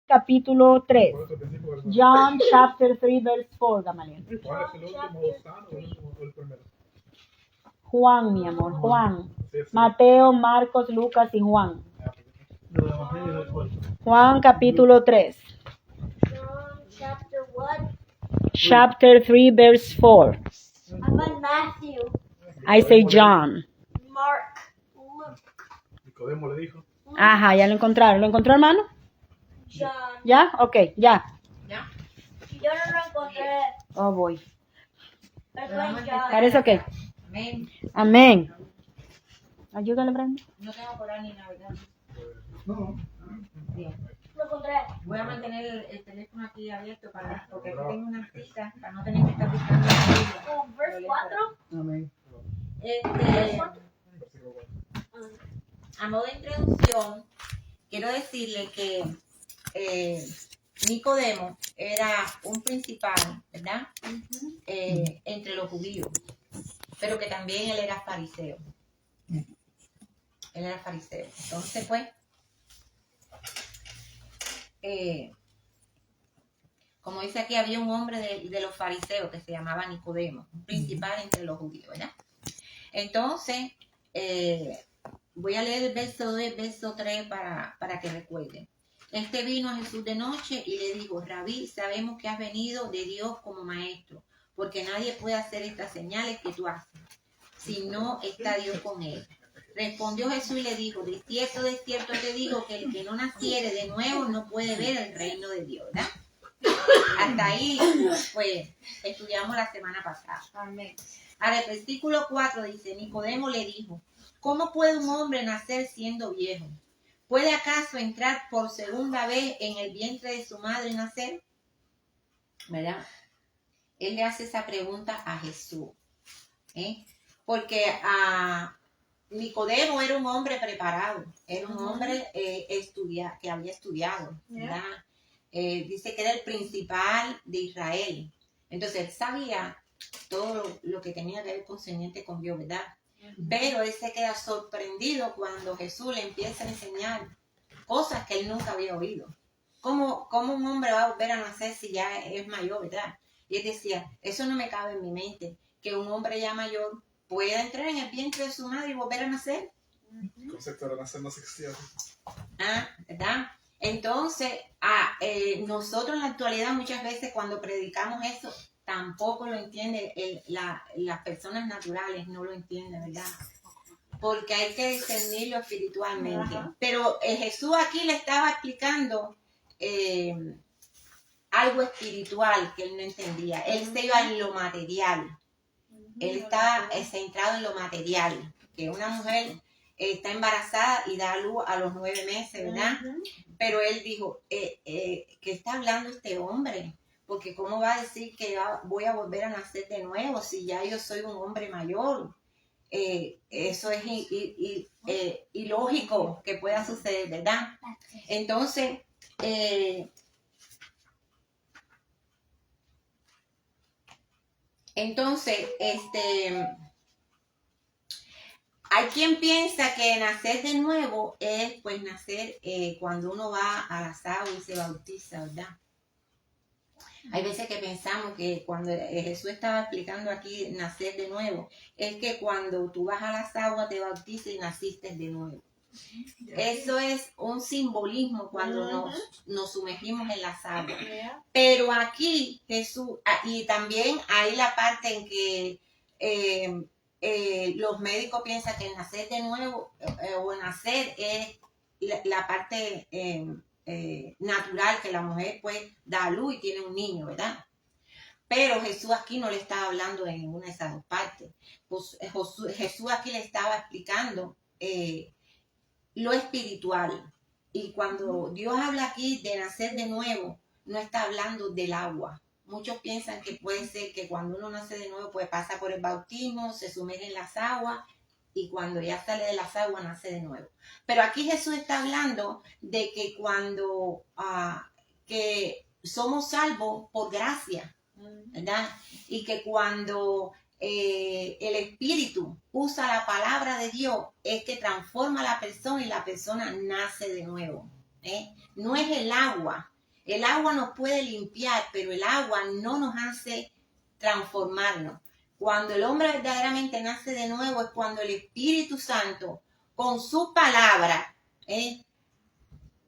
capítulo 3. John chapter 3 verse 4, Gamaliel. ¿Cuál es el último gusano o el primero? Juan, mi amor, Juan. Mateo, Marcos, Lucas y Juan. Juan capítulo 3. John chapter what? Chapter 3 verse 4. I'm on Matthew, I say John. Mark, Luke, Nicodemo le dijo. Ajá, ya lo encontraron. ¿Lo encontró, hermano? John. ¿Ya? Ok, ya. Yo no lo encontré. Oh, boy. Pero fue John. Parece ok. Amén. Amén. Ayúdale, Brenda. No tengo Corán ni Navidad. No. Bien. Lo encontré. Voy a mantener el teléfono aquí abierto porque aquí tengo una cita para no tener que estar buscando la Biblia. Oh, verse 4. Amén. A modo de introducción, quiero decirle que Nicodemo era un principal, ¿verdad? Entre los judíos, pero que también él era fariseo. Él era fariseo. Entonces, pues, como dice aquí, había un hombre de los fariseos que se llamaba Nicodemo, un principal entre los judíos, ¿verdad? Entonces, voy a leer el verso 2 y el verso 3 para que recuerden. Este vino a Jesús de noche y le dijo: Rabí, sabemos que has venido de Dios como maestro, porque nadie puede hacer estas señales que tú haces, si no está Dios con él. Respondió Jesús y le dijo: de cierto te digo que el que no naciere de nuevo no puede ver el reino de Dios, ¿verdad? Hasta ahí, pues, estudiamos la semana pasada. Amén. Ahora, el versículo 4 dice: Nicodemo le dijo: ¿cómo puede un hombre nacer siendo viejo? ¿Puede acaso entrar por segunda vez en el vientre de su madre y nacer? ¿Verdad? Él le hace esa pregunta a Jesús. Porque Nicodemo era un hombre preparado, era un hombre que había estudiado, ¿verdad? Dice que era el principal de Israel. Entonces él sabía todo lo que tenía que ver concerniente con Dios, ¿verdad? Pero él se queda sorprendido cuando Jesús le empieza a enseñar cosas que él nunca había oído. ¿Cómo un hombre va a volver a nacer si ya es mayor, verdad? Y él decía: eso no me cabe en mi mente, que un hombre ya mayor pueda entrar en el vientre de su madre y volver a nacer. El concepto de nacer no existía. ¿Verdad? Entonces, nosotros en la actualidad muchas veces cuando predicamos eso, tampoco lo entienden, las personas naturales no lo entienden, ¿verdad? Porque hay que discernirlo espiritualmente. Ajá. Pero Jesús aquí le estaba explicando algo espiritual que él no entendía. Él se iba en lo material. Él estaba centrado en lo material. Que una mujer está embarazada y da a luz a los 9 meses, ¿verdad? Pero él dijo: ¿qué está hablando este hombre? Porque ¿cómo va a decir que voy a volver a nacer de nuevo si ya yo soy un hombre mayor? Eso es ilógico que pueda suceder, ¿verdad? Entonces, hay quien piensa que nacer de nuevo es pues nacer cuando uno va a las aguas y se bautiza, ¿verdad? Hay veces que pensamos que cuando Jesús estaba explicando aquí nacer de nuevo, es que cuando tú vas a las aguas te bautizas y naciste de nuevo. Eso es un simbolismo cuando nos sumergimos en las aguas. Pero aquí Jesús, y también hay la parte en que los médicos piensan que el nacer de nuevo o nacer es la parte natural, que la mujer pues da a luz y tiene un niño, ¿verdad? Pero Jesús aquí no le estaba hablando de ninguna de esas dos partes. Pues Jesús aquí le estaba explicando lo espiritual. Y cuando Dios habla aquí de nacer de nuevo, no está hablando del agua. Muchos piensan que puede ser que cuando uno nace de nuevo, pues pasa por el bautismo, se sumerge en las aguas y cuando ya sale de las aguas nace de nuevo. Pero aquí Jesús está hablando de que cuando que somos salvos por gracia, ¿verdad? Y que cuando el Espíritu usa la palabra de Dios, es que transforma a la persona y la persona nace de nuevo. No es el agua El agua nos puede limpiar, pero el agua no nos hace transformarnos. Cuando el hombre verdaderamente nace de nuevo es cuando el Espíritu Santo, con su palabra,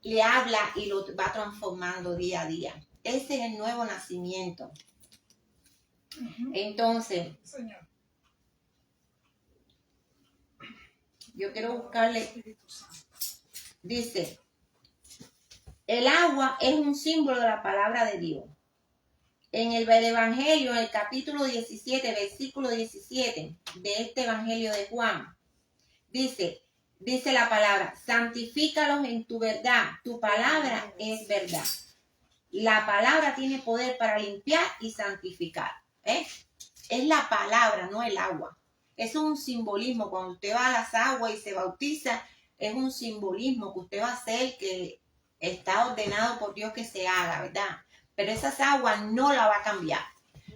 le habla y lo va transformando día a día. Ese es el nuevo nacimiento. Entonces, Señor. yo quiero buscarle, dice, el agua es un símbolo de la palabra de Dios. En el Evangelio, en el capítulo 17, versículo 17 de este Evangelio de Juan, dice la palabra, santifícalos en tu verdad, tu palabra es verdad. La palabra tiene poder para limpiar y santificar. Es la palabra, no el agua. Es un simbolismo. Cuando usted va a las aguas y se bautiza, es un simbolismo que usted va a hacer que está ordenado por Dios que se haga, ¿verdad? Pero esas aguas no la va a cambiar.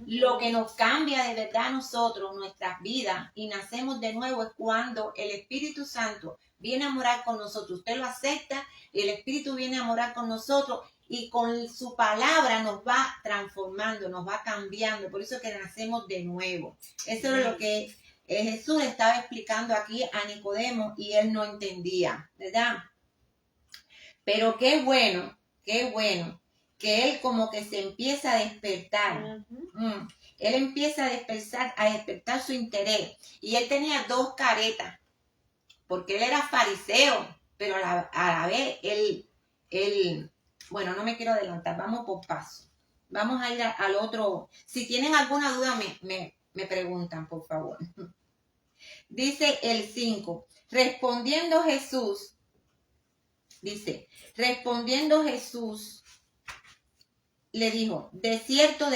Lo que nos cambia de verdad a nosotros, nuestras vidas, y nacemos de nuevo es cuando el Espíritu Santo viene a morar con nosotros. Usted lo acepta y el Espíritu viene a morar con nosotros y con su palabra nos va transformando, nos va cambiando. Por eso que nacemos de nuevo. Eso es lo que Jesús estaba explicando aquí a Nicodemo y él no entendía, ¿verdad? Pero qué bueno que él como que se empieza a despertar. Él empieza a despertar su interés. Y él tenía dos caretas, porque él era fariseo, pero a la vez él, bueno, no me quiero adelantar, vamos por paso. Vamos a ir al otro. Si tienen alguna duda, me preguntan, por favor. Dice el 5, respondiendo Jesús, le dijo, de cierto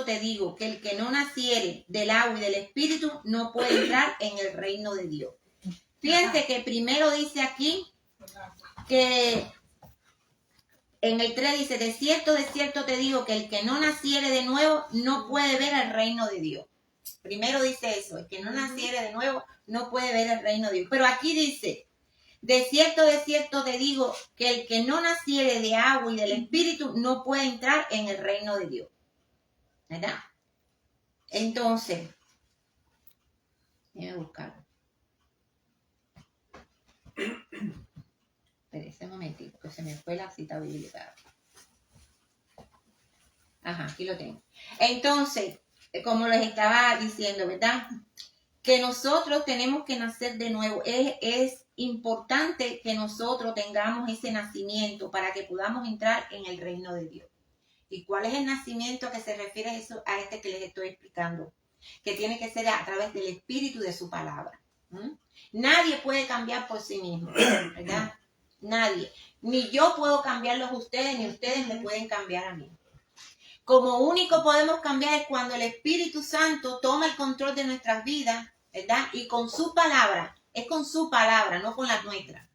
te digo, que el que no naciere del agua y del Espíritu no puede entrar en el reino de Dios. Fíjense que primero dice aquí que en el 3 dice, de cierto te digo, que el que no naciere de nuevo no puede ver el reino de Dios. Primero dice eso, el que no naciere de nuevo no puede ver el reino de Dios. Pero aquí dice, de cierto te digo, que el que no naciere de agua y del Espíritu no puede entrar en el reino de Dios. ¿Verdad? Entonces, déjame buscarlo. Espérese un momentito, que se me fue la cita bíblica. Ajá, aquí lo tengo. Entonces, como les estaba diciendo, ¿verdad? Que nosotros tenemos que nacer de nuevo. Es importante que nosotros tengamos ese nacimiento para que podamos entrar en el reino de Dios. ¿Y cuál es el nacimiento que se refiere a eso, a este que les estoy explicando? Que tiene que ser a través del Espíritu de su palabra. Nadie puede cambiar por sí mismo, ¿verdad? Nadie. Ni yo puedo cambiarlos a ustedes, ni ustedes me pueden cambiar a mí. Como único podemos cambiar es cuando el Espíritu Santo toma el control de nuestras vidas, ¿verdad? Y con su palabra, es con su palabra, no con las nuestras.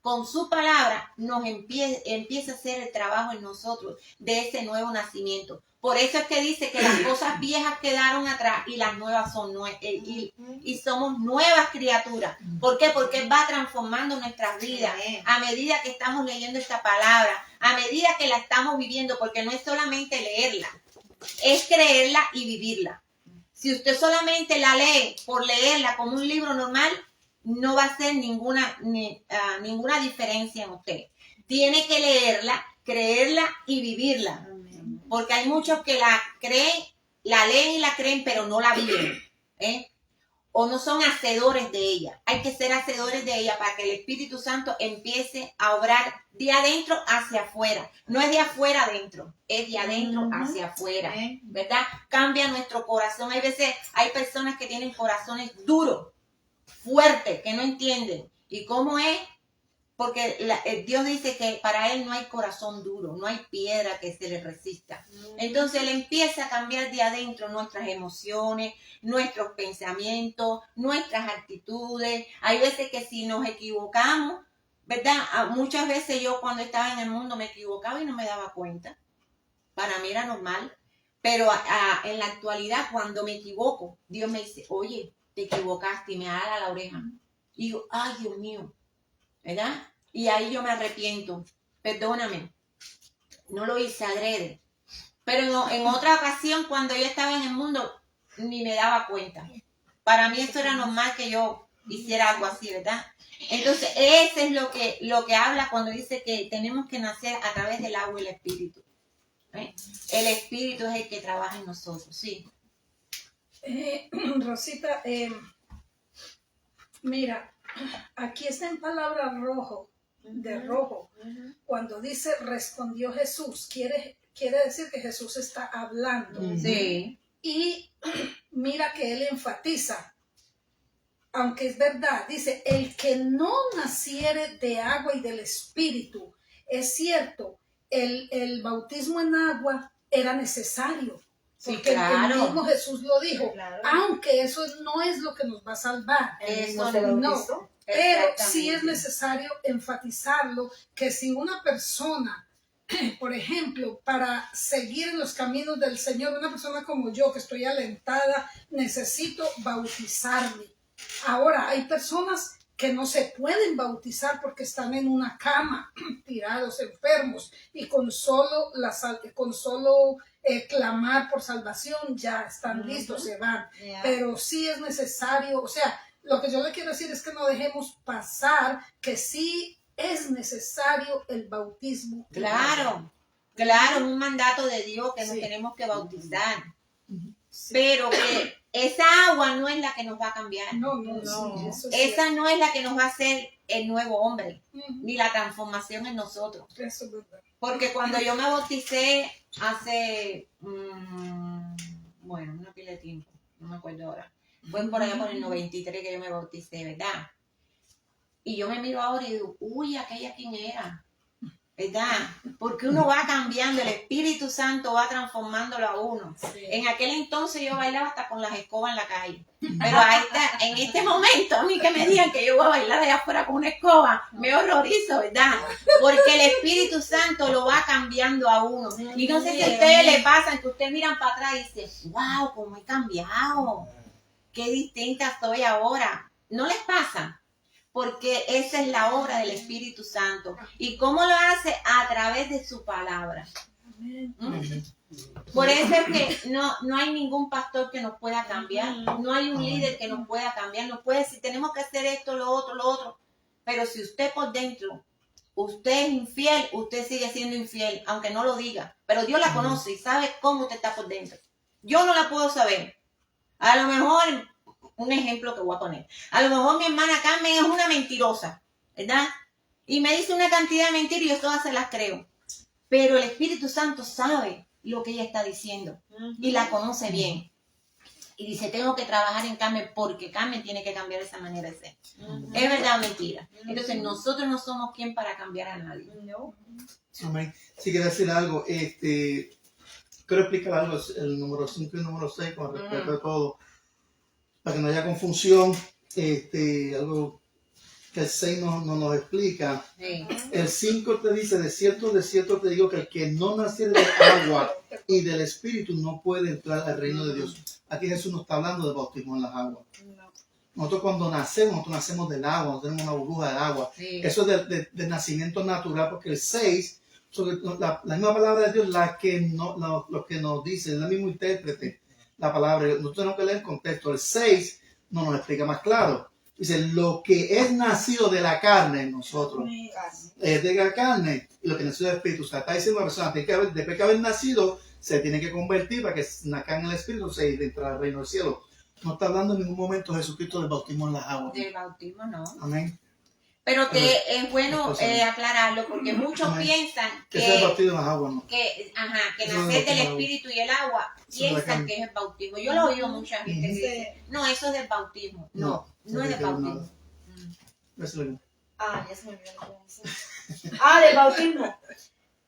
Con su palabra nos empieza a hacer el trabajo en nosotros de ese nuevo nacimiento. Por eso es que dice que las cosas viejas quedaron atrás y las nuevas son y somos nuevas criaturas. ¿Por qué? Porque va transformando nuestras vidas a medida que estamos leyendo esta palabra, a medida que la estamos viviendo, porque no es solamente leerla, es creerla y vivirla. Si usted solamente la lee por leerla como un libro normal, no va a hacer ninguna diferencia en usted. Tiene que leerla, creerla y vivirla. Porque hay muchos que la leen y la creen, pero no la viven. O no son hacedores de ella. Hay que ser hacedores de ella para que el Espíritu Santo empiece a obrar de adentro hacia afuera. No es de afuera adentro, es de adentro hacia afuera, ¿verdad? Cambia nuestro corazón. Hay veces, hay personas que tienen corazones duros, fuertes, que no entienden. ¿Y cómo es? Porque Dios dice que para Él no hay corazón duro, no hay piedra que se le resista. Entonces Él empieza a cambiar de adentro nuestras emociones, nuestros pensamientos, nuestras actitudes. Hay veces que si nos equivocamos, ¿verdad? Muchas veces yo cuando estaba en el mundo me equivocaba y no me daba cuenta. Para mí era normal. Pero en la actualidad, cuando me equivoco, Dios me dice, oye, te equivocaste, y me jala la oreja. Y digo, ay, Dios mío, ¿verdad? Y ahí yo me arrepiento, perdóname. No lo hice adrede. Pero en otra ocasión, cuando yo estaba en el mundo, ni me daba cuenta. Para mí esto era normal que yo hiciera algo así, ¿verdad? Entonces, eso es lo que habla cuando dice que tenemos que nacer a través del agua y el espíritu. ¿Eh? El espíritu es el que trabaja en nosotros, sí. Rosita, mira, aquí está en palabra rojo, de rojo. Cuando dice respondió Jesús, quiere decir que Jesús está hablando. Sí. Y mira que él enfatiza, aunque es verdad, dice, el que no naciere de agua y del espíritu, es cierto, el bautismo en agua era necesario. Sí, Porque claro. el mismo Jesús lo dijo, Claro. aunque eso no es lo que nos va a salvar. Eso No, pero sí es Exactamente. necesario enfatizarlo, que si una persona, por ejemplo, para seguir en los caminos del Señor, una persona como yo que estoy alentada, necesito bautizarme. Ahora, hay personas que no se pueden bautizar porque están en una cama, tirados, enfermos, y con solo clamar por salvación ya están listos, se van. Pero sí es necesario, o sea, lo que yo le quiero decir es que no dejemos pasar que sí es necesario el bautismo. Claro, claro, un mandato de Dios que nos Sí. tenemos que bautizar. Sí. Pero que esa agua no es la que nos va a cambiar. No, sí, eso es Esa no es la que nos va a hacer el nuevo hombre, cierto. ni la transformación en nosotros. Eso es verdad. Porque cuando yo me bauticé hace, bueno, una pila de tiempo, no me acuerdo ahora. Fue por allá por el 93 que yo me bauticé, ¿verdad? Y yo me miro ahora y digo, uy, aquella quién era, ¿verdad? Porque uno va cambiando, el Espíritu Santo va transformándolo a uno. En aquel entonces yo bailaba hasta con las escobas en la calle. Pero en este momento, a mí que me digan que yo voy a bailar allá afuera con una escoba, me horrorizo, ¿verdad? Porque el Espíritu Santo lo va cambiando a uno. Y no sé si a ustedes les pasa que ustedes miran para atrás y dicen, wow, cómo he cambiado. Qué distinta estoy ahora. ¿No les pasa? Porque esa es la obra del Espíritu Santo. ¿Y cómo lo hace? A través de su palabra. Por eso es que no hay ningún pastor que nos pueda cambiar. No hay un líder que nos pueda cambiar. No puede decir, tenemos que hacer esto, lo otro. Pero si usted por dentro, usted es infiel, usted sigue siendo infiel, aunque no lo diga. Pero Dios la conoce y sabe cómo usted está por dentro. Yo no la puedo saber. A lo mejor, un ejemplo que voy a poner. A lo mejor mi hermana Carmen es una mentirosa, ¿verdad? Y me dice una cantidad de mentiras y yo todas se las creo. Pero el Espíritu Santo sabe lo que ella está diciendo y la conoce bien. Y dice, tengo que trabajar en Carmen porque Carmen tiene que cambiar esa manera de ser. ¿Es verdad o mentira? Entonces nosotros no somos quien para cambiar a nadie. Amén. Si quiero decir algo, quiero explicar algo, el número 5 y el número 6 con respecto a todo, para que no haya confusión, algo que el 6 no nos explica. Sí. El 5 te dice, de cierto te digo que el que no naciere de agua y del Espíritu no puede entrar al reino de Dios. Aquí Jesús nos está hablando de bautismo en las aguas. Nosotros cuando nacemos del agua, no tenemos una burbuja del agua. Sí. Eso es de nacimiento natural, porque el 6, la misma palabra de Dios, lo que nos dice, el mismo intérprete, la palabra, nosotros tenemos que leer el contexto. El 6 nos explica más claro. Dice, lo que es nacido de la carne en nosotros, es de la carne, y lo que nació del Espíritu. O sea, está diciendo la persona, después de haber nacido, se tiene que convertir para que nazca en el Espíritu, se entra al reino del cielo. No está hablando en ningún momento Jesucristo del bautismo en las aguas. Del bautismo no. Amén. Pero que es bueno aclararlo porque muchos Amén. piensan Que sea el que bautismo en las aguas, ¿no? que Eso nacer es del bautismo. espíritu y el agua Eso es piensan bacán. que es el bautismo. Yo lo he oído mucha gente que dice, no, eso es del bautismo. No es del bautismo. Eso es lo mismo. Ya se me olvidó lo que iba a decir. Del bautismo.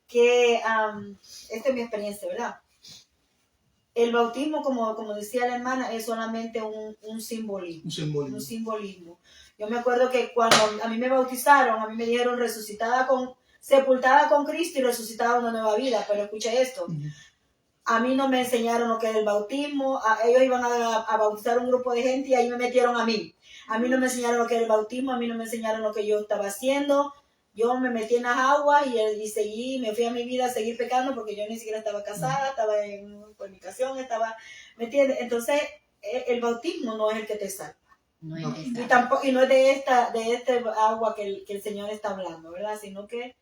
Que esta es mi experiencia, ¿verdad? El bautismo, como decía la hermana, es solamente un simbolismo. Un simbolismo. Un simbolismo. Yo me acuerdo que cuando a mí me bautizaron, a mí me dijeron sepultada con Cristo y resucitada a una nueva vida. Pero escucha esto. A mí no me enseñaron lo que era el bautismo. Ellos iban a bautizar un grupo de gente y ahí me metieron a mí. A mí no me enseñaron lo que era el bautismo, a mí no me enseñaron lo que yo estaba haciendo. yo me metí en las aguas y seguí, me fui a mi vida a seguir pecando porque yo ni siquiera estaba casada, estaba en fornicación, ¿me entiendes? Entonces, el bautismo no es el que te salva. No es No. necesario. Y tampoco, y no es de este agua que el Señor está hablando, ¿verdad? Sino que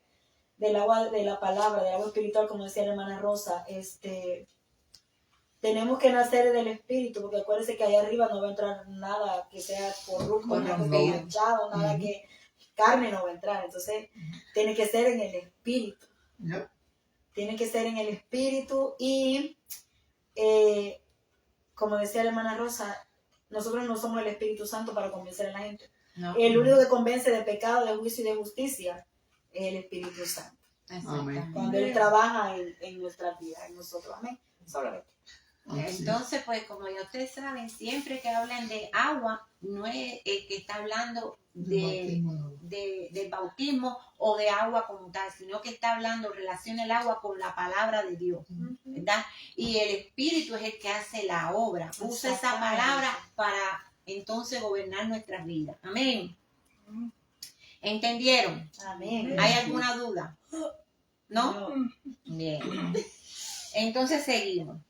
del agua de la palabra, del agua espiritual, como decía la hermana Rosa, tenemos que nacer del Espíritu, porque acuérdense que allá arriba no va a entrar nada que sea corrupto, nada que esté Corrompido. manchado, nada que carne no va a entrar. Entonces, tiene que ser en el Espíritu. Ya. Tiene que ser en el Espíritu y, como decía la hermana Rosa, nosotros no somos el Espíritu Santo para convencer a la gente. No. El único que convence de pecado, de juicio y de justicia es el Espíritu Santo. Exactamente. Cuando Él trabaja en nuestra vida, en nosotros. Amén. Solamente. Entonces, pues como ya ustedes saben, siempre que hablan de agua, no es el que está hablando del bautismo o de agua como tal, sino que está hablando, relaciona el agua con la palabra de Dios, ¿verdad? Y el Espíritu es el que hace la obra, usa esa palabra para entonces gobernar nuestras vidas. Amén. ¿Entendieron? Amén. ¿Hay alguna duda? ¿No? Bien. Entonces seguimos.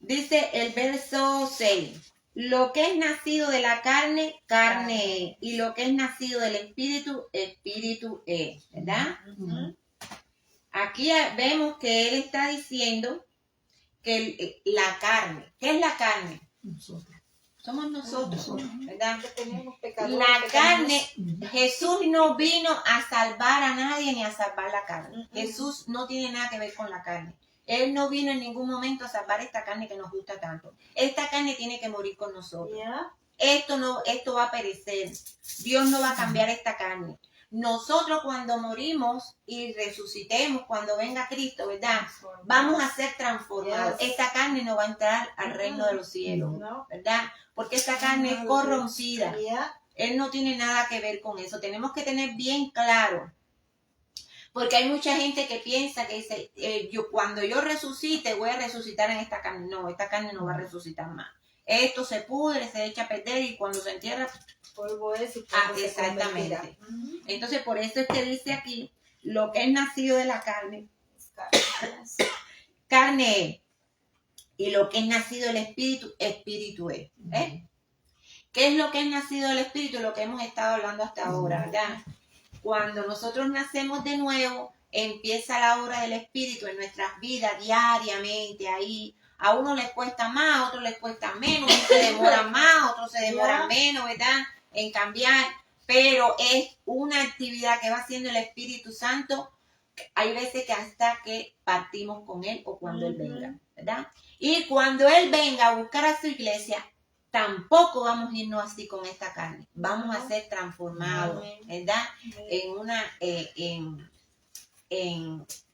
Dice el verso 6. Lo que es nacido de la carne, carne es. Y lo que es nacido del espíritu, espíritu es. ¿Verdad? Aquí vemos que él está diciendo que la carne. ¿Qué es la carne? Nosotros. Somos nosotros. ¿Verdad? Tenemos pecadores, La carne, pecamos. Jesús no vino a salvar a nadie ni a salvar la carne. Jesús no tiene nada que ver con la carne. Él no vino en ningún momento a salvar esta carne que nos gusta tanto. Esta carne tiene que morir con nosotros. Ya. Esto va a perecer. Dios no va a cambiar esta carne. Nosotros cuando morimos y resucitemos, cuando venga Cristo, ¿verdad? Vamos a ser transformados. Yes. Esta carne no va a entrar al reino de los cielos, No. ¿verdad? Porque esta carne es corrompida. Ya. Él no tiene nada que ver con eso. Tenemos que tener bien claro. Porque hay mucha gente que piensa que dice, cuando yo resucite, voy a resucitar en esta carne. No, esta carne no va a resucitar más. Esto se pudre, se echa a perder y cuando se entierra, Polvo es y polvo se exactamente. convertirá. Entonces, por eso es que dice aquí, lo que es nacido de la carne, carne es. Y lo que es nacido del espíritu, espíritu es. ¿Qué es lo que es nacido del espíritu? Lo que hemos estado hablando hasta ahora, ¿verdad? Cuando nosotros nacemos de nuevo, empieza la obra del Espíritu en nuestras vidas diariamente. Ahí a uno les cuesta más, a otros les cuesta menos, unos se demoran más, otros se demoran menos, ¿verdad? En cambiar. Pero es una actividad que va haciendo el Espíritu Santo. Hay veces que hasta que partimos con Él o cuando Él venga, ¿verdad? Y cuando Él venga a buscar a su iglesia, tampoco vamos a irnos así con esta carne. Vamos a ser transformados, ¿verdad? En una,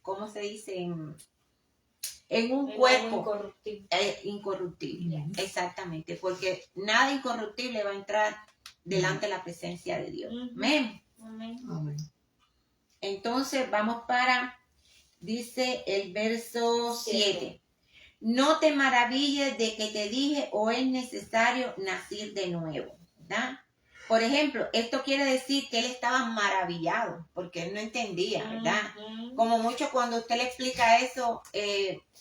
¿cómo se dice? En un cuerpo Incorruptible. incorruptible. Exactamente, porque nada incorruptible va a entrar delante de la presencia de Dios. Amén. Amén. Entonces vamos para, dice el verso 7. No te maravilles de que te dije o es necesario nacer de nuevo, ¿verdad? Por ejemplo, esto quiere decir que él estaba maravillado porque él no entendía, ¿verdad? Como mucho cuando usted le explica eso,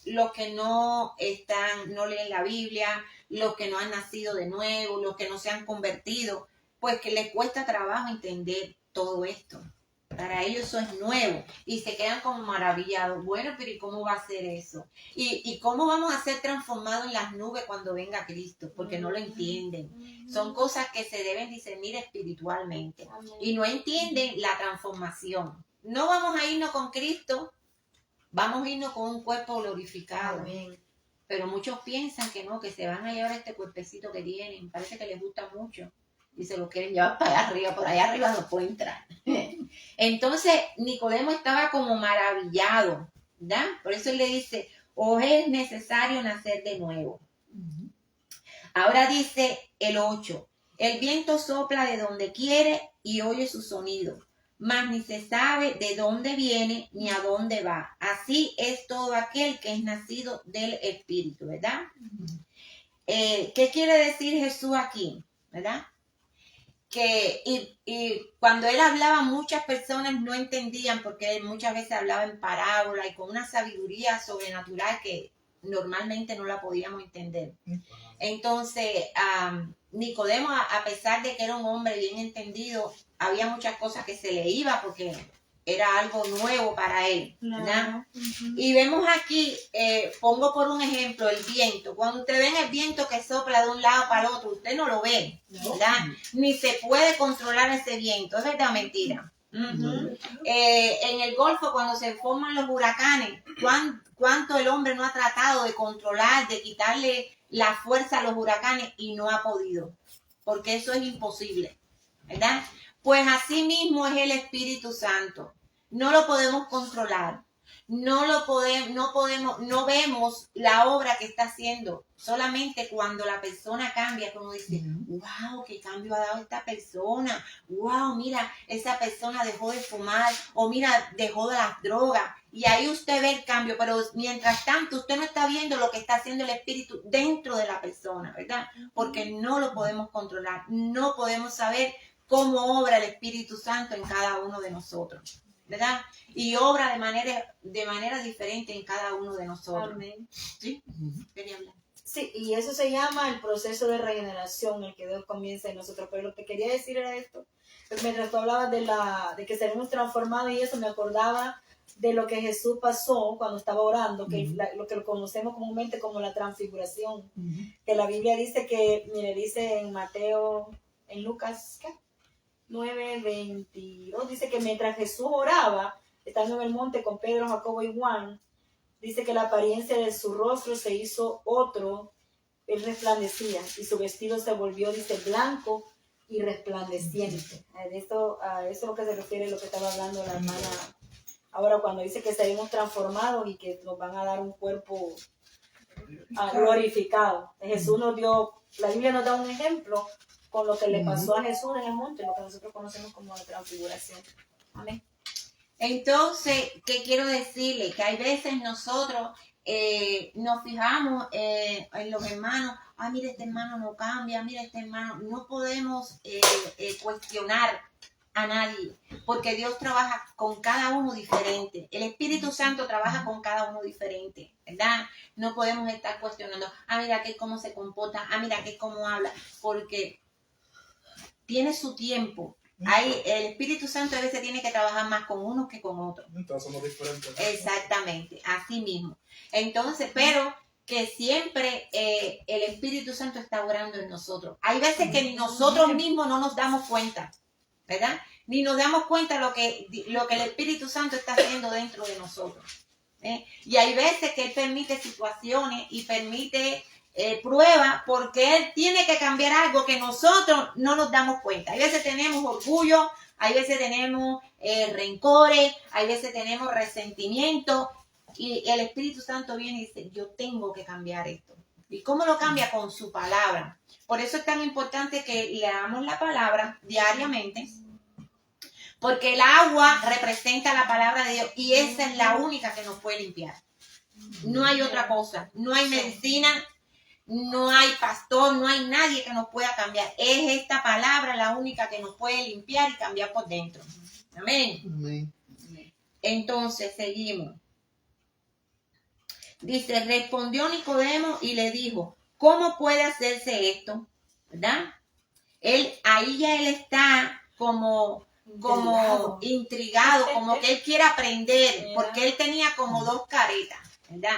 los que no leen la Biblia, los que no han nacido de nuevo, los que no se han convertido, pues que les cuesta trabajo entender todo esto. Para ellos eso es nuevo y se quedan como maravillados. Bueno, pero ¿y cómo va a ser eso? ¿Y cómo vamos a ser transformados en las nubes cuando venga Cristo? Porque no lo entienden. Son cosas que se deben discernir espiritualmente y no entienden la transformación. No vamos a irnos con Cristo, vamos a irnos con un cuerpo glorificado. Amén. Pero muchos piensan que no, que se van a llevar este cuerpecito que tienen. Parece que les gusta mucho. Y se lo quieren llevar para allá arriba, por allá arriba no puede entrar. Entonces, Nicodemo estaba como maravillado, ¿verdad? Por eso él le dice, o es necesario nacer de nuevo. Ahora dice el 8, el viento sopla de donde quiere y oye su sonido, mas ni se sabe de dónde viene ni a dónde va. Así es todo aquel que es nacido del Espíritu, ¿verdad? ¿Qué quiere decir Jesús aquí? ¿Verdad? y cuando él hablaba, muchas personas no entendían porque él muchas veces hablaba en parábola y con una sabiduría sobrenatural que normalmente no la podíamos entender. Entonces, Nicodemo, a pesar de que era un hombre bien entendido, había muchas cosas que se le iba porque era algo nuevo para él, ¿verdad? Claro. Y vemos aquí, pongo por un ejemplo, el viento. Cuando usted ven el viento que sopla de un lado para el otro, usted no lo ve, ¿verdad? Ni se puede controlar ese viento, ¿es verdad o mentira? En el Golfo, cuando se forman los huracanes, ¿cuánto el hombre no ha tratado de controlar, de quitarle la fuerza a los huracanes y no ha podido? Porque eso es imposible, ¿verdad? Pues así mismo es el Espíritu Santo. No lo podemos controlar. No vemos la obra que está haciendo. Solamente cuando la persona cambia, como dice, wow, qué cambio ha dado esta persona. Wow, mira, esa persona dejó de fumar o mira, dejó de las drogas. Y ahí usted ve el cambio, pero mientras tanto usted no está viendo lo que está haciendo el Espíritu dentro de la persona, ¿verdad? Porque no lo podemos controlar. No podemos saber cómo obra el Espíritu Santo en cada uno de nosotros, ¿verdad? Y obra de manera diferente en cada uno de nosotros. Amén. ¿Sí? Quería hablar. Sí, y eso se llama el proceso de regeneración, el que Dios comienza en nosotros. Pero lo que quería decir era esto. Pues mientras tú hablabas de que seremos transformados y eso, me acordaba de lo que Jesús pasó cuando estaba orando, que lo que lo conocemos comúnmente como la transfiguración. Que la Biblia dice que, mire, dice en Mateo, en Lucas, ¿qué? 9:22, dice que mientras Jesús oraba, estando en el monte con Pedro, Jacobo y Juan, dice que la apariencia de su rostro se hizo otro, él resplandecía, y su vestido se volvió, dice, blanco y resplandeciente. A eso es lo que se refiere lo que estaba hablando la hermana ahora, cuando dice que seremos transformados y que nos van a dar un cuerpo glorificado. Jesús nos dio, la Biblia nos da un ejemplo con lo que le pasó a Jesús en el monte, lo que nosotros conocemos como la transfiguración. Amén. Entonces, ¿qué quiero decirle? Que hay veces nosotros nos fijamos en los hermanos. Ah, mira, este hermano no cambia, mira, este hermano. No podemos cuestionar a nadie, porque Dios trabaja con cada uno diferente. El Espíritu Santo trabaja con cada uno diferente, ¿verdad? No podemos estar cuestionando, ah, mira, que cómo se comporta, ah, mira, que cómo habla, porque tiene su tiempo. El Espíritu Santo a veces tiene que trabajar más con unos que con otros. Todos somos diferentes. Exactamente, así mismo. Entonces, pero que siempre el Espíritu Santo está obrando en nosotros. Hay veces que ni nosotros mismos no nos damos cuenta, ¿verdad? Ni nos damos cuenta lo que el Espíritu Santo está haciendo dentro de nosotros. Y hay veces que Él permite situaciones y permite prueba porque Él tiene que cambiar algo que nosotros no nos damos cuenta. Hay veces tenemos orgullo, hay veces tenemos rencores, hay veces tenemos resentimiento y el Espíritu Santo viene y dice, yo tengo que cambiar esto. ¿Y cómo lo cambia? Con su palabra. Por eso es tan importante que leamos la palabra diariamente, porque el agua representa la palabra de Dios y esa es la única que nos puede limpiar. No hay otra cosa, no hay medicina, no hay pastor, no hay nadie que nos pueda cambiar. Es esta palabra la única que nos puede limpiar y cambiar por dentro. Amén. Amén. Entonces, seguimos. Dice, respondió Nicodemo y le dijo, ¿cómo puede hacerse esto? ¿Verdad? Ahí ya él está como intrigado, como que él quiere aprender, porque él tenía como dos caretas, ¿verdad?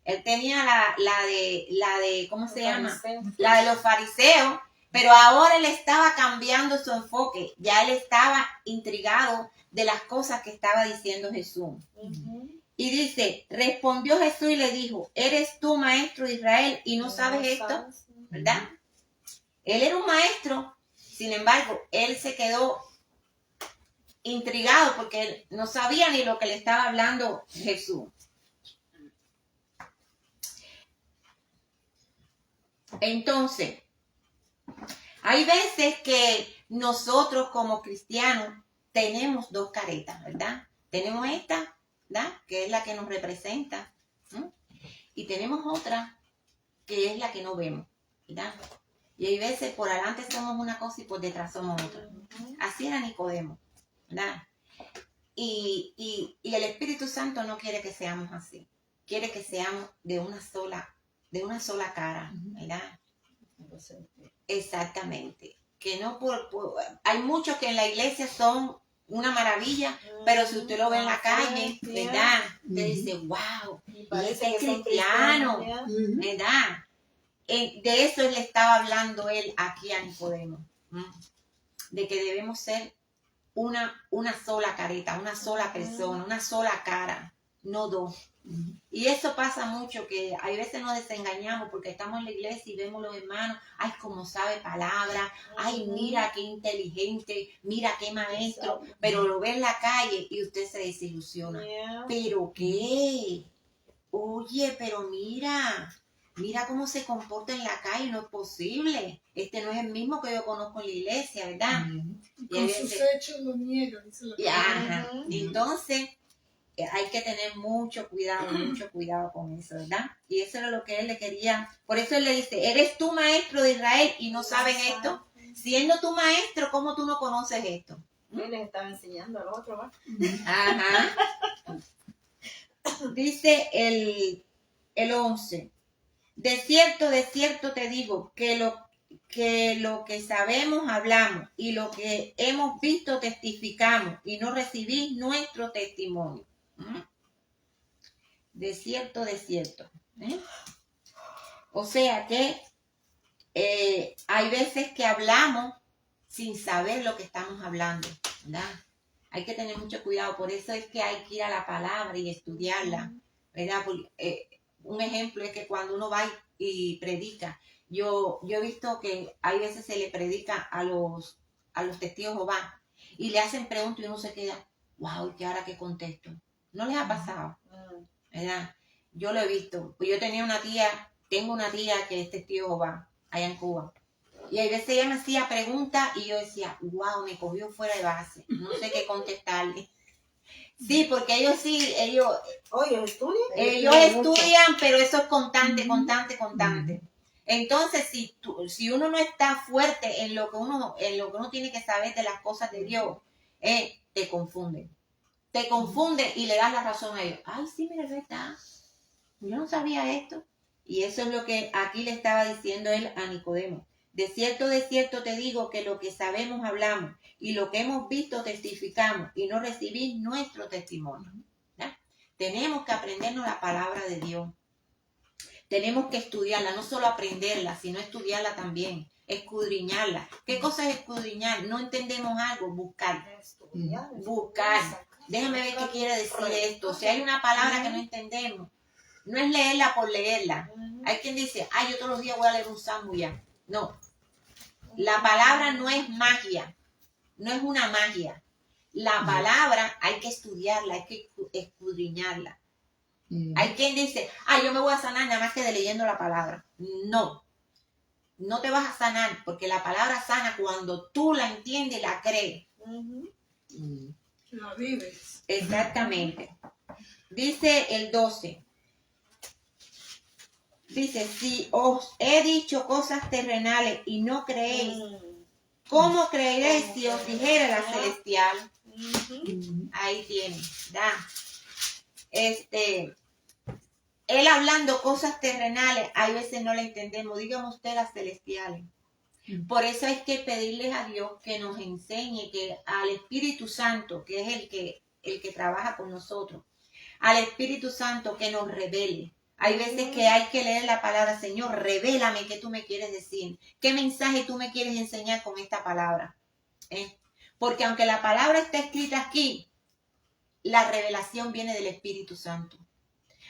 Él tenía la de ¿cómo se llama? La de los fariseos, pero ahora él estaba cambiando su enfoque, ya él estaba intrigado de las cosas que estaba diciendo Jesús. Y dice, respondió Jesús y le dijo, ¿eres tú maestro de Israel y no sabes esto? ¿Verdad? Él era un maestro, sin embargo, él se quedó intrigado porque él no sabía ni lo que le estaba hablando Jesús. Entonces, hay veces que nosotros como cristianos tenemos dos caretas, ¿verdad? Tenemos esta, ¿verdad? Que es la que nos representa, ¿no? Y tenemos otra que es la que no vemos, ¿verdad? Y hay veces por adelante somos una cosa y por detrás somos otra. Así era Nicodemo, ¿verdad? Y el Espíritu Santo no quiere que seamos así. Quiere que seamos de una sola cara, ¿verdad? Exactamente. Que no hay muchos que en la iglesia son una maravilla, pero si usted lo ve en la calle, ¿verdad? Usted dice, wow, y este es cristiano, ¿verdad? De eso le estaba hablando él aquí a Nicodemo, de que debemos ser una sola careta, una sola persona, una sola cara, no dos. Y eso pasa mucho, que hay veces nos desengañamos porque estamos en la iglesia y vemos los hermanos, ay, como sabe palabra, ay, mira qué inteligente, mira qué maestro, pero lo ve en la calle y usted se desilusiona. ¿Pero qué? Oye, pero mira cómo se comporta en la calle, no es posible. Este no es el mismo que yo conozco en la iglesia, ¿verdad? Y con sus hechos lo niega, dice la palabra. Entonces, hay que tener mucho cuidado con eso, ¿verdad? Y eso era lo que él le quería. Por eso él le dice, ¿eres tú maestro de Israel y no sabes esto? Siendo tu maestro, ¿cómo tú no conoces esto? Él les estaba enseñando al otro, ¿va? Ajá. Dice el 11. De cierto te digo que lo que sabemos hablamos y lo que hemos visto testificamos y no recibís nuestro testimonio. De cierto. O sea que hay veces que hablamos sin saber lo que estamos hablando, ¿verdad? Hay que tener mucho cuidado, por eso es que hay que ir a la palabra y estudiarla, ¿verdad? Un ejemplo es que cuando uno va y predica, yo he visto que hay veces se le predica a los testigos de Jehová y le hacen preguntas y uno se queda, wow, ¿y ahora qué contesto? ¿No les ha pasado? ¿Verdad? Yo lo he visto. Pues yo tengo una tía que es testigo de Jehová allá en Cuba. Y a veces ella me hacía preguntas y yo decía, wow, me cogió fuera de base. No sé qué contestarle. Sí, porque ellos Oye, ¿estudian? Ellos estudian, pero eso es constante. Entonces, si uno no está fuerte en lo que uno tiene que saber de las cosas de Dios, te confunde y le das la razón a ellos. Ay, sí, mira, verdad. Yo no sabía esto. Y eso es lo que aquí le estaba diciendo él a Nicodemo. De cierto te digo que lo que sabemos hablamos y lo que hemos visto testificamos y no recibís nuestro testimonio. ¿Ya? Tenemos que aprendernos la palabra de Dios. Tenemos que estudiarla, no solo aprenderla, sino estudiarla también, escudriñarla. ¿Qué cosa es escudriñar? No entendemos algo, buscar. Déjame ver qué quiere decir esto. Si hay una palabra que no entendemos, no es leerla por leerla. Hay quien dice, yo todos los días voy a leer un salmo ya. No. La palabra no es magia. No es una magia. La palabra hay que estudiarla, hay que escudriñarla. Hay quien dice, yo me voy a sanar nada más que de leyendo la palabra. No. No te vas a sanar porque la palabra sana cuando tú la entiendes y la crees. La vives. Exactamente. Dice el 12. Dice, si os he dicho cosas terrenales y no creéis, ¿cómo creeréis si os dijera la celestial? Ahí tiene, ¿da? Él hablando cosas terrenales, hay veces no le entendemos. Dígame usted las celestiales. Por eso hay que pedirles a Dios que nos enseñe, que al Espíritu Santo, que es el que trabaja con nosotros, al Espíritu Santo que nos revele. Hay veces que hay que leer la palabra, Señor, revélame qué tú me quieres decir, qué mensaje tú me quieres enseñar con esta palabra. Porque aunque la palabra está escrita aquí, la revelación viene del Espíritu Santo.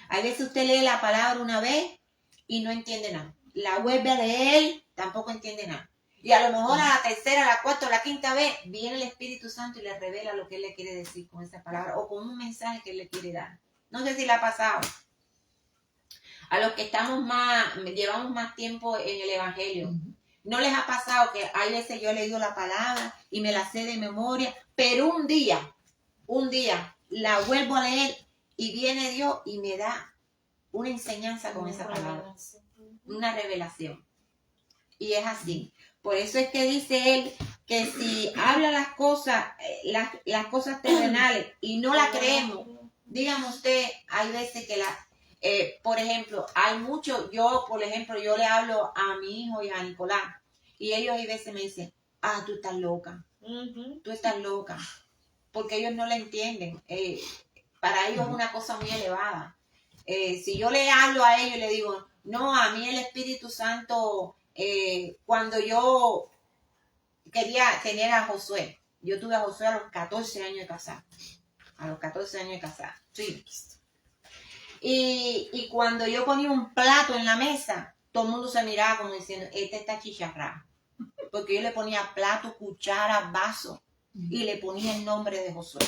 Hay veces usted lee la palabra una vez y no entiende nada. La vuelve a leer, tampoco entiende nada. Y a lo mejor a la tercera, a la cuarta o la quinta vez viene el Espíritu Santo y le revela lo que Él le quiere decir con esa palabra o con un mensaje que Él le quiere dar. No sé si le ha pasado. A los que llevamos más tiempo en el Evangelio. ¿No les ha pasado que hay veces yo he leído la palabra y me la sé de memoria, pero un día la vuelvo a leer y viene Dios y me da una enseñanza con esa palabra, una revelación? Y es así. Por eso es que dice él que si habla las cosas terrenales y no las creemos, dígame usted, hay veces que por ejemplo, hay mucho, yo le hablo a mi hijo y a Nicolás, y ellos hay veces me dicen, tú estás loca, tú estás loca, porque ellos no la entienden. Para ellos es una cosa muy elevada. Si yo le hablo a ellos y le digo, no, a mí el Espíritu Santo, cuando yo quería tener a Josué, yo tuve a Josué a los 14 años de casada. Sí. Y cuando yo ponía un plato en la mesa, todo el mundo se miraba como diciendo, está chicharrada. Porque yo le ponía plato, cuchara, vaso y le ponía el nombre de Josué.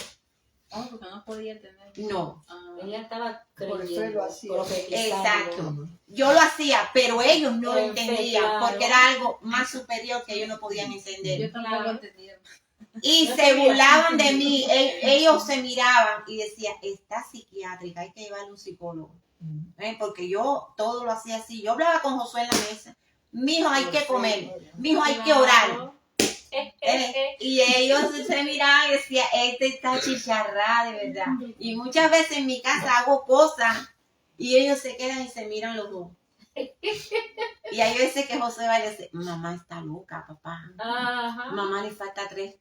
Porque no podía tener. No. Ella estaba Por eso él lo hacía. Exacto. Yo lo hacía, pero ellos no lo entendían Claro. porque era algo más superior que ellos no podían entender. Yo tampoco lo entendía. Y se burlaban de mí. Ellos se miraban y decían, está psiquiátrica, hay que llevarle un psicólogo. Porque yo todo lo hacía así. Yo hablaba con Josué en la mesa. Mijo, hay que comer. Mijo, hay que orar. Y ellos se miraban y decían, está chicharrada, de verdad. Y muchas veces en mi casa hago cosas y ellos se quedan y se miran los dos. Y hay veces que José va y dice, mamá está loca, papá. Ajá. Mamá le falta tres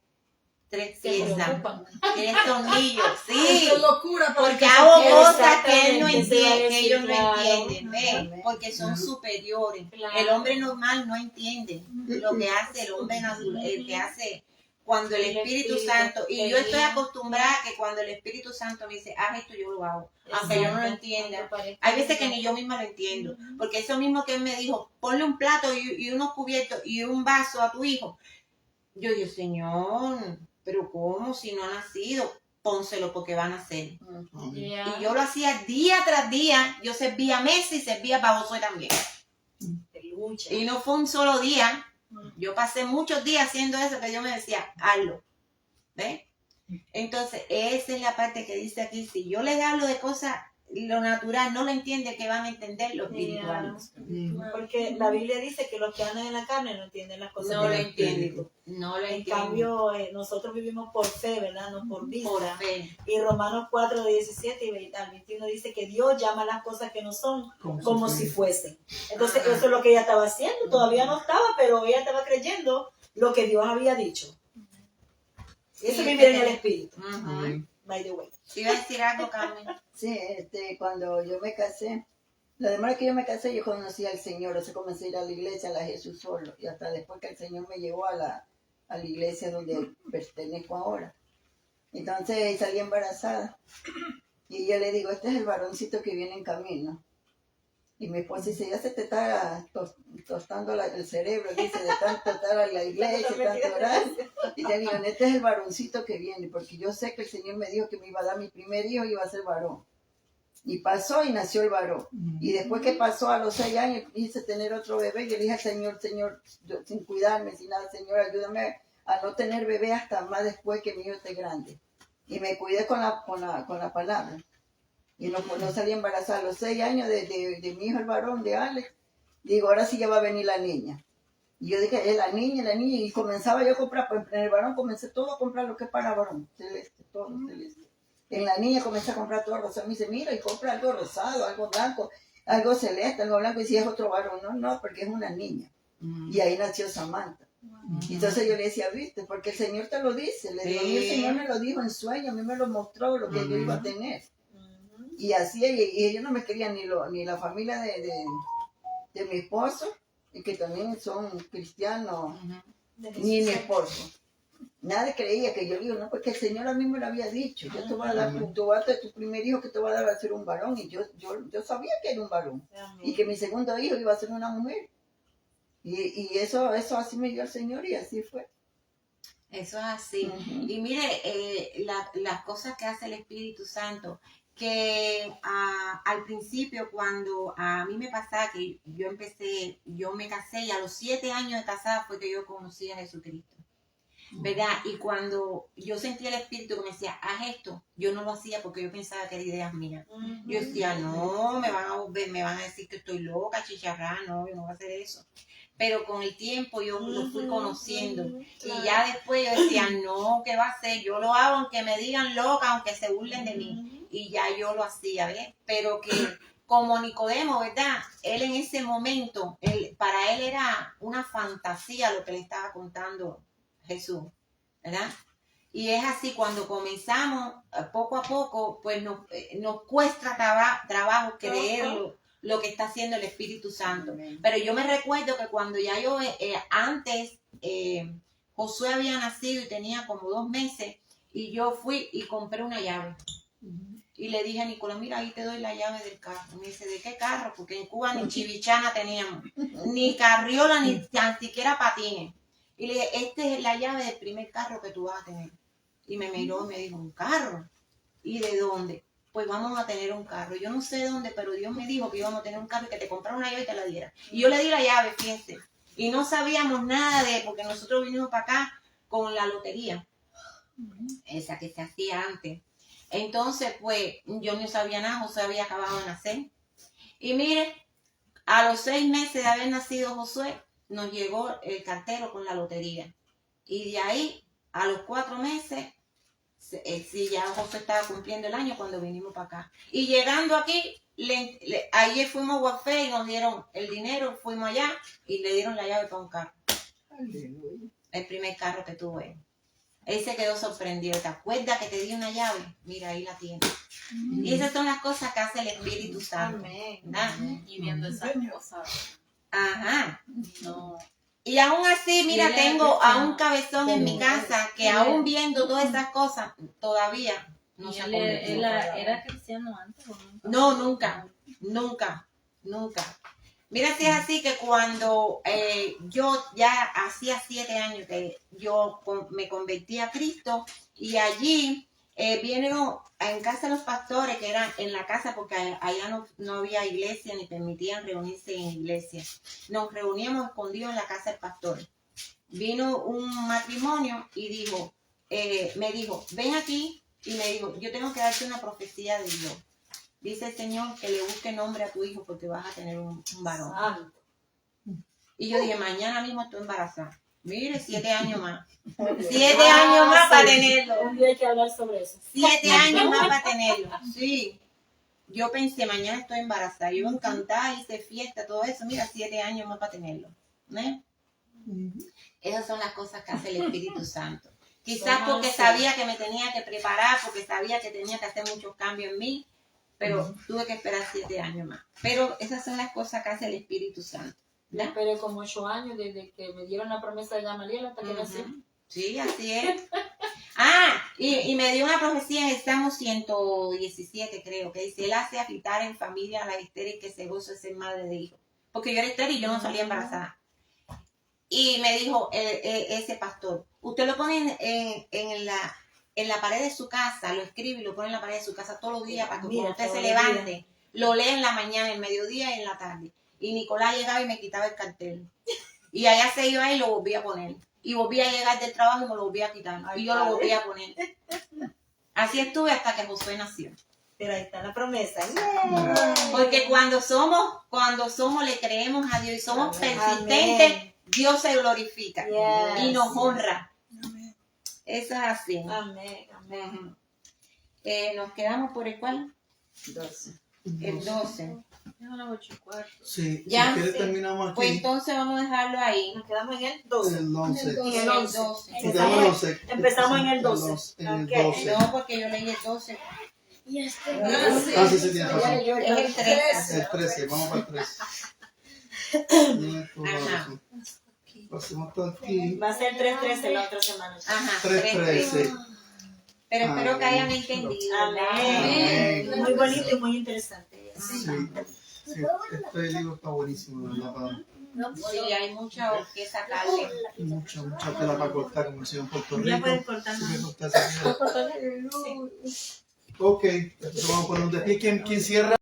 Se piezas, preocupan. 3 tornillos. Sí. Eso es locura. para Porque que se hago quiera. cosas que él no Exactamente, se va a entiende, que decir, ellos no claro. entienden, ¿ves? Amén. Porque son superiores. Claro. El hombre normal no entiende lo que hace el hombre natural, el que hace cuando el Espíritu Santo, y yo estoy acostumbrada a que cuando el Espíritu Santo me dice, haz esto, yo lo hago, aunque yo no lo entienda. Hay veces que ni yo misma lo entiendo, porque eso mismo que él me dijo, ponle un plato y unos cubiertos y un vaso a tu hijo. Yo digo, Señor, pero ¿cómo si no ha nacido? Pónselo porque va a nacer. Y yo lo hacía día tras día, yo servía meses y servía para Josué también. Lucha. Y no fue un solo día, yo pasé muchos días haciendo eso, que Dios me decía, hazlo. ¿Ves? Entonces, esa es la parte que dice aquí, si yo les hablo de cosas, lo natural no lo entiende, que van a entender lo espiritual. Porque la Biblia dice que los que andan en la carne no entienden las cosas. No lo del entienden, Espíritu. no lo En entienden. cambio, nosotros vivimos por fe, ¿verdad? No por vista. Por fe. Y Romanos 4, 17 y 20 al 21 dice que Dios llama las cosas que no son como si fuesen. Entonces, eso es lo que ella estaba haciendo. Todavía no estaba, pero ella estaba creyendo lo que Dios había dicho. Y eso es vivir en el Espíritu, Ujú. by the way. ¿Iba a decir algo, Carmen? Sí, cuando yo me casé, la demora que yo me casé, yo conocí al Señor, o sea, comencé a ir a la iglesia, a la Jesús solo, y hasta después que el Señor me llevó a la iglesia donde pertenezco ahora. Entonces salí embarazada, y yo le digo, este es el varoncito que viene en camino. Y mi esposa dice, ya se te está tostando el cerebro, dice, de tanto estar a la iglesia, tanto orar. Y te digo, este es el varoncito que viene, porque yo sé que el Señor me dijo que me iba a dar mi primer hijo y iba a ser varón. Y pasó y nació el varón. Y después que pasó a los 6 años, quise tener otro bebé. Yo le dije al Señor, yo, sin cuidarme, sin nada, Señor, ayúdame a no tener bebé hasta más después que mi hijo esté grande. Y me cuidé con la palabra. Y no salí embarazada a los 6 años de mi hijo el varón, de Alex. Digo, ahora sí ya va a venir la niña. Y yo dije, la niña, y comenzaba yo a comprar, pues en el varón comencé todo a comprar lo que es para varón, celeste, todo celeste. En la niña comencé a comprar todo rosado. Me dice, mira, y compra algo rosado, algo blanco, algo celeste, algo blanco. Y si es otro varón, no, porque es una niña. Y ahí nació Samantha. Y entonces yo le decía, viste, porque el Señor te lo dice. Le digo, a mí el Señor me lo dijo en sueño, a mí me lo mostró lo que yo iba a tener. Y así, y ellos no me querían ni la familia de mi esposo, y que también son cristianos, ni mi esposo. Nadie creía que yo digo, no, porque el Señor a mí me lo había dicho. Yo te voy a dar, tu primer hijo que te voy a dar va a ser un varón. Y yo sabía que era un varón. Y que mi segundo hijo iba a ser una mujer. Y eso así me dio el Señor y así fue. Eso es así. Y mire, las cosas que hace el Espíritu Santo, que al principio cuando a mí me pasaba que yo me casé y a los 7 años de casada fue que yo conocí a Jesucristo, ¿verdad? Y cuando yo sentía el Espíritu que me decía, haz esto, yo no lo hacía porque yo pensaba que eran ideas mías. Yo decía, no, me van a decir que estoy loca, chicharrá, no, yo no voy a hacer eso. pero con el tiempo yo lo fui conociendo. Y ya después yo decía, no, ¿qué va a hacer? Yo lo hago aunque me digan loca, aunque se burlen de mí. Y ya yo lo hacía, ¿ves? Pero que como Nicodemo, ¿verdad? Él en ese momento, para él era una fantasía lo que le estaba contando Jesús, ¿verdad? Y es así, cuando comenzamos poco a poco, pues nos cuesta trabajo creerlo, lo que está haciendo el Espíritu Santo. Pero yo me recuerdo que cuando ya yo, antes, Josué había nacido y tenía como 2 meses, y yo fui y compré una llave. Y le dije a Nicolás, mira, ahí te doy la llave del carro. Me dice, ¿de qué carro? Porque en Cuba ni chivichana teníamos, ni carriola, ni tan siquiera patines. Y le dije, esta es la llave del primer carro que tú vas a tener. Y me miró y me dijo, ¿un carro? ¿Y de dónde? Pues vamos a tener un carro. Yo no sé de dónde, pero Dios me dijo que íbamos a tener un carro y que te comprara una llave y te la diera. Y yo le di la llave, fíjense. Y no sabíamos nada porque nosotros vinimos para acá con la lotería. Esa que se hacía antes. Entonces, pues, yo no sabía nada. José había acabado de nacer. Y mire, a los 6 meses de haber nacido Josué, nos llegó el cartero con la lotería. Y de ahí, a los 4 meses, sí, ya José estaba cumpliendo el año cuando vinimos para acá. Y llegando aquí, ayer fuimos a Guafé y nos dieron el dinero, fuimos allá y le dieron la llave para un carro. El primer carro que tuve. Él se quedó sorprendido. ¿Te acuerdas que te di una llave? Mira, ahí la tienes. Y esas son las cosas que hace el Espíritu Santo. ¿Verdad? Y viendo esas cosas. Ajá. No. Y aún así, mira, Y tengo a un cabezón en mi casa que aún viendo todas esas cosas, todavía no se ha convertido. ¿Era cristiano antes o nunca? No, nunca. Mira, si es así que cuando yo ya hacía 7 años que yo me convertí a Cristo, y allí vinieron en casa de los pastores, que eran en la casa, porque allá no había iglesia ni permitían reunirse en iglesia. Nos reuníamos escondidos en la casa del pastor. Vino un matrimonio y me dijo, ven aquí, y me dijo, yo tengo que darte una profecía de Dios. Dice el Señor que le busque nombre a tu hijo porque vas a tener un varón. Y yo dije, mañana mismo estoy embarazada. Mire, 7 años más. 7 años más para tenerlo. Un día hay que hablar sobre eso. 7 años más para tenerlo. Sí. Yo pensé, mañana estoy embarazada. Yo encantada, hice fiesta, todo eso. Mira, 7 años más para tenerlo. ¿Eh? Esas son las cosas que hace el Espíritu Santo. Quizás porque sabía que me tenía que preparar, porque sabía que tenía que hacer muchos cambios en mí, pero tuve que esperar 7 años más. Pero esas son las cosas que hace el Espíritu Santo. Yo esperé como 8 años desde que me dieron la promesa de Gamaliel hasta que nací. Sí, así es. Y me dio una profecía en el Salmo 117, creo, que dice, él hace agitar en familia a la estéril que se goza de ser madre de hijos. Porque yo era estéril y yo no salía embarazada. Y me dijo ese pastor, usted lo pone en la pared de su casa, lo escribe y lo pone en la pared de su casa todos los días para que cuando usted se levante, lo lee en la mañana, en el mediodía y en la tarde. Y Nicolás llegaba y me quitaba el cartel. Y allá se iba y lo volvía a poner. Y volvía a llegar del trabajo y me lo volvía a quitar. Y yo lo volvía a poner. Así estuve hasta que Josué nació. Pero ahí está la promesa. Porque cuando somos, le creemos a Dios y somos persistentes, Dios se glorifica y nos honra. Eso es así. Amén. Nos quedamos por el cual? 12. El 12. Sí, Ya, si quieres terminamos aquí. Pues entonces vamos a dejarlo ahí. Nos quedamos en el 12. El 11. En el 12. Empezamos en el 12. En el Ok. 12. No, porque yo leí el 12. Sí, sí, tiene razón. Es el 13. El 13, vamos para el 13. Ajá. Pasemos hasta aquí. Va a ser 3:13 la otra semana. Ajá. 3:13. Pero espero que hayan entendido. Amén. Muy bonito y muy interesante. Sí, este libro está buenísimo, ¿verdad? Sí, hay mucha que sacarle. Mucha tela para cortar, como decía en Puerto Rico. Ya puedes cortar más. Sí, cortar esa tela. Ok, entonces vamos a poner un de pie. ¿Quién cierra?